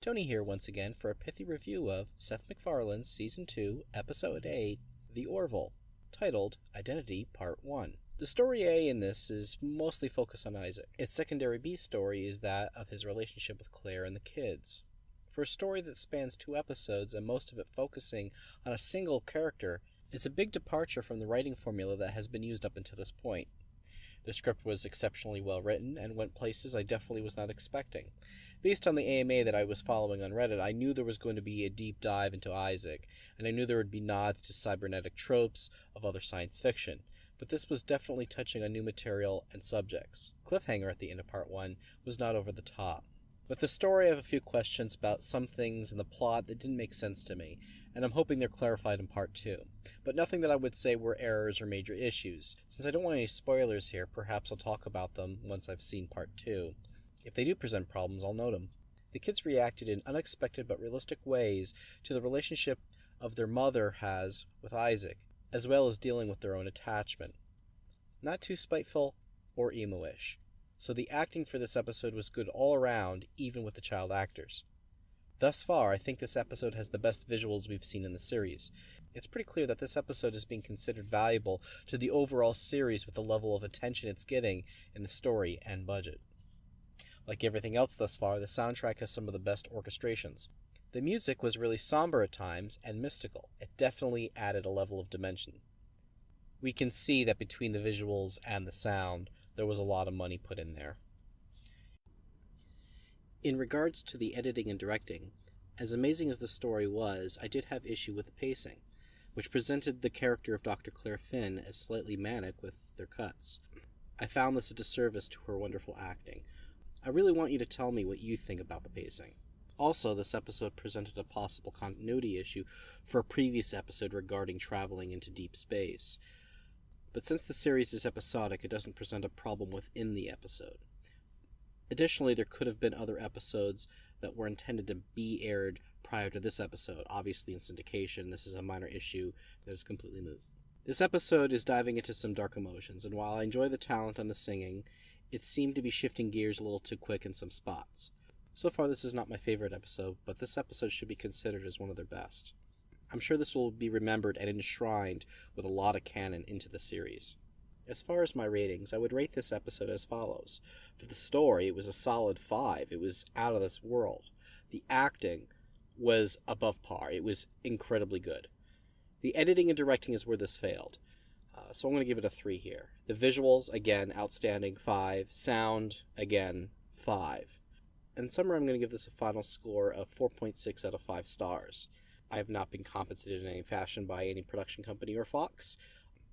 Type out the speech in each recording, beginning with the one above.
Tony here once again for a pithy review of Seth Macfarlane's Season 2, Episode 8, The Orville, titled Identity Part 1. The story A in this is mostly focused on Isaac. Its secondary B story is that of his relationship with Claire and the kids. For a story that spans 2 episodes and most of it focusing on a single character, is a big departure from the writing formula that has been used up until this point. The script was exceptionally well written and went places I definitely was not expecting. Based on the AMA that I was following on Reddit, I knew there was going to be a deep dive into Isaac, and I knew there would be nods to cybernetic tropes of other science fiction, but this was definitely touching on new material and subjects. Cliffhanger at the end of Part 1 was not over the top. With the story, I have a few questions about some things in the plot that didn't make sense to me, and I'm hoping they're clarified in Part 2, but nothing that I would say were errors or major issues. Since I don't want any spoilers here, perhaps I'll talk about them once I've seen Part 2. If they do present problems, I'll note them. The kids reacted in unexpected but realistic ways to the relationship of their mother has with Isaac, as well as dealing with their own attachment. Not too spiteful or emo-ish. So the acting for this episode was good all around, even with the child actors. Thus far, I think this episode has the best visuals we've seen in the series. It's pretty clear that this episode is being considered valuable to the overall series with the level of attention it's getting in the story and budget. Like everything else thus far, the soundtrack has some of the best orchestrations. The music was really somber at times and mystical. It definitely added a level of dimension. We can see that between the visuals and the sound, there was a lot of money put in there. In regards to the editing and directing, as amazing as the story was, I did have issue with the pacing, which presented the character of Dr. Claire Finn as slightly manic with their cuts. I found this a disservice to her wonderful acting. I really want you to tell me what you think about the pacing. Also, this episode presented a possible continuity issue for a previous episode regarding traveling into deep space. But since the series is episodic, it doesn't present a problem within the episode. Additionally, there could have been other episodes that were intended to be aired prior to this episode. Obviously, in syndication, this is a minor issue that is completely moot. This episode is diving into some dark emotions, and while I enjoy the talent and the singing, it seemed to be shifting gears a little too quick in some spots. So far, this is not my favorite episode, but this episode should be considered as one of their best. I'm sure this will be remembered and enshrined with a lot of canon into the series. As far as my ratings, I would rate this episode as follows. For the story, it was a solid 5. It was out of this world. The acting was above par. It was incredibly good. The editing and directing is where this failed. So I'm going to give it a 3 here. The visuals, again, outstanding, 5. Sound, again, 5. In summary, I'm going to give this a final score of 4.6 out of 5 stars. I have not been compensated in any fashion by any production company or Fox.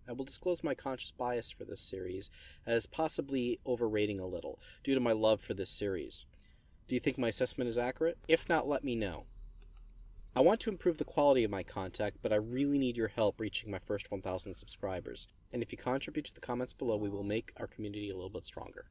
I will disclose my conscious bias for this series as possibly overrating a little, due to my love for this series. Do you think my assessment is accurate? If not, let me know. I want to improve the quality of my content, but I really need your help reaching my first 1,000 subscribers. And if you contribute to the comments below, we will make our community a little bit stronger.